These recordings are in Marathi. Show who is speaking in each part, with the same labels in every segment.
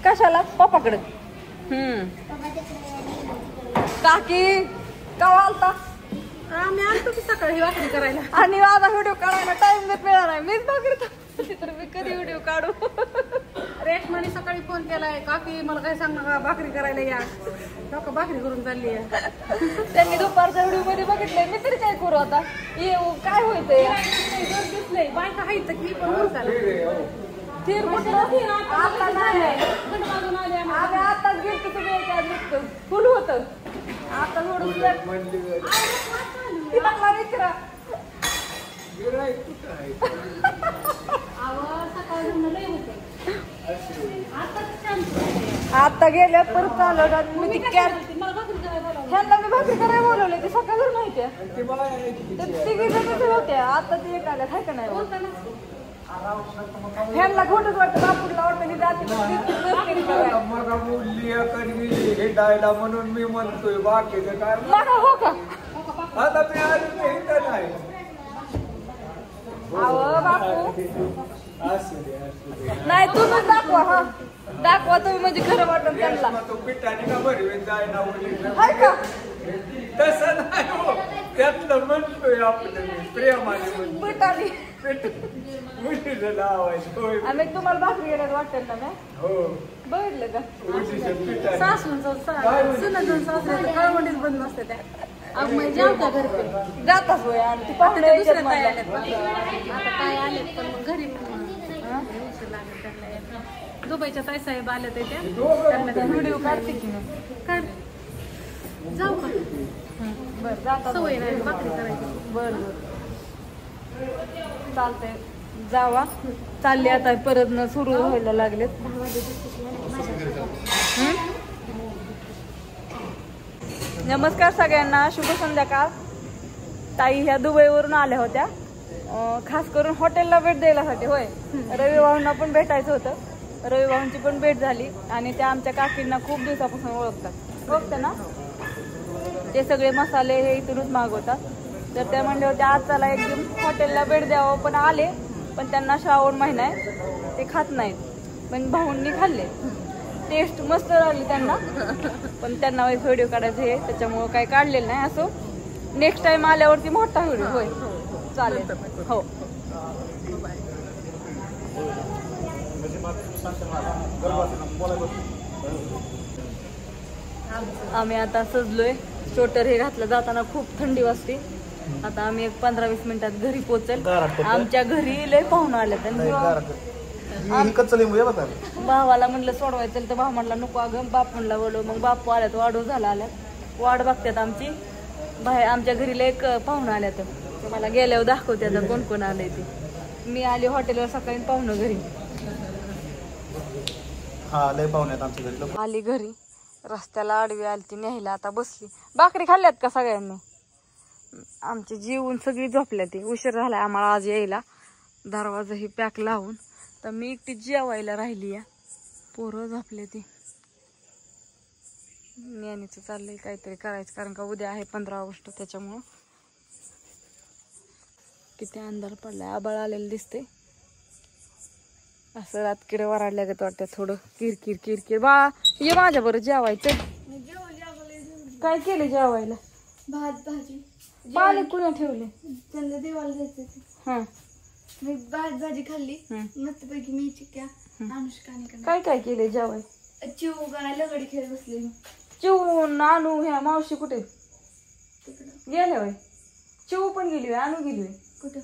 Speaker 1: कशाला पप्पाकडे काकी कवा आलता
Speaker 2: आम्ही आणतो की सकाळी भाकरी करायला
Speaker 1: आणि माझा व्हिडिओ काढायला टाइम देत मिळाला नाही मीच भाकरी तर मी कधी व्हिडिओ काढू
Speaker 2: रेशमाने सकाळी फोन केलाय काकी मला काय सांगणार का भाकरी करायला या लोक भाकरी करून चालली आहे
Speaker 1: त्यांनी दुपारच्या व्हिडिओ मध्ये बघितलंय मी तरी काय करू आता येऊ काय होतंय
Speaker 2: दिसलंय बायका आहेत की पण म्हणताना
Speaker 1: फिर कुठलं आता नाही आम्ही आताच गेलो तुम्ही फुल होत आता थोडं विचारा आता गेल्या परत आलो मी ह्यांना मी भाकरी करायला बोलवले ते सकाळ जर माहितीये तिघी जणच होते आता ते एक आल्यात हाय का नाही ह्यांना खोटच वाटतं बापूला वाटतं की जाते
Speaker 3: म्हणून मी म्हणतोय बाकीचं काय
Speaker 1: हो का
Speaker 3: आता मी आलो नाही
Speaker 1: बापू नाही तुम्ही दाखवा हा दाखवा तुम्ही म्हणजे खरं वाटत त्यांना
Speaker 3: तो पिठाने का बरी जायला
Speaker 1: हाय का
Speaker 3: तसं नाही हो त्यातलं म्हणतोय आपण प्रेमाने
Speaker 1: पिठाने
Speaker 3: मुलीचं लावायचं
Speaker 1: आम्ही तुम्हाला भाकरी गेल्यात वाटेल ना
Speaker 3: हो
Speaker 1: बघितलं का
Speaker 2: सासूंचं सुनाचं सासऱ्याचं कळवणीच बंद नसते त्या जेवता घरी
Speaker 1: जाताच होय आणि ती पाहुणे
Speaker 2: दुसऱ्या काय आल्यात आता काय आलेत पण मग घरी उशीर लागेल त्यांना दुबईच्या ताई साहेब आल्या त्या
Speaker 1: व्हिडिओ काढते की नाही
Speaker 2: काढ जाऊ का
Speaker 1: बरं जाता
Speaker 2: सवय नाही भाकरी करायची
Speaker 1: बरं चालतंय जावा चालले आता परत न सुरू व्हायला लागलेत नमस्कार सगळ्यांना शुभ संध्याकाळ ताई ह्या दुबईवरून आल्या होत्या खास करून हॉटेलला भेट द्यायलासाठी होय रवी भाऊंना पण भेटायचं होतं रवी भाऊंची पण भेट झाली आणि त्या आमच्या काकींना खूप दिवसापासून ओळखते ना ते सगळे मसाले हे इथूनच मागवतात तर त्या म्हणले होते आज चला एकदम हॉटेलला भेट द्यावं पण आले पण त्यांना श्रावण महिना आहे ते खात नाहीत पण भाऊंनी खाल्ले टेस्ट मस्त राहिली त्यांना पण त्यांना व्हिडिओ काढायचं हे त्याच्यामुळं काही काढलेलं नाही असो नेक्स्ट टाइम आल्यावरती मोठा व्हिडिओ होय चालेल हो आम्ही आता सजलोय स्वेटर हे घातलं जाताना खूप थंडी वाजते आता आम्ही एक 15-20 मिनिटात घरी पोहोचेल आमच्या घरी लय पाहुणं आले भावाला म्हणलं सोडवायचं तर भाव म्हणला नको अगं बाप म्हणला बोलव मग बापू आल्यात वाढू झाला आल्यात वाढ बघतात आमची बाहेर आमच्या घरीला एक पाहुणं आल्यात मला गेल्यावर दाखवते आता कोण कोण आलंय ते मी आली हॉटेलवर सकाळी पाहुणं घरी आली घरी रस्त्याला आडवी आली ती न्यायला आता बसली भाकरी खाल्ल्यात का सगळ्यांनी आमची जीवन सगळी झोपल्या ती उशीर झालाय आम्हाला आज यायला दरवाजा ही पॅक लावून तर मी एकटी जेवायला राहिली या पोरं झोपले ती ज्ञानीचं चाललंय काहीतरी करायचं कारण का उद्या आहे 15 ऑगस्ट त्याच्यामुळं किती अंधार पडलाय आबाळ आलेलं दिसते असं रातकिडे वराडल्या गत वाटतं थोडं किरकिर किरकिर बा ये माझ्या बरं जेवायचं काय केलं जेवायला
Speaker 4: भात भाजी
Speaker 1: पाणी कुणा ठेवले
Speaker 4: त्यांना देवाला जायचं
Speaker 1: हा
Speaker 4: मी भात भाजी खाल्ली मस्तपैकी मी चिक्या अनुष्काने
Speaker 1: काय काय केले जेवाय
Speaker 4: चिव गाणं लगडी खेळ बसले
Speaker 1: चिव नानू ह्या मावशी कुठे गेल्या वय चिव पण गेली वय आणू गेली वय
Speaker 4: कुठं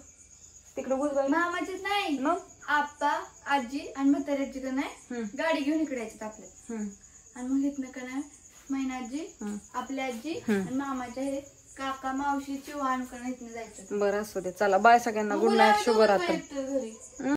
Speaker 1: तिकडे गुजबाई
Speaker 4: मामाचीच नाही
Speaker 1: मग
Speaker 4: आप्पा आजी आणि म्हाताऱ्याची का नाही गाडी घेऊन इकडे यायच्यात आपल्या आणि मग इथनं का नाही मैनाजी आपली आजी आणि मामाच्या हे काका मावशी चिव आणून इथनं जायचं
Speaker 1: बरं असू दे चला बाय सगळ्यांना गुड नाईट शुभ रात्री
Speaker 4: घरी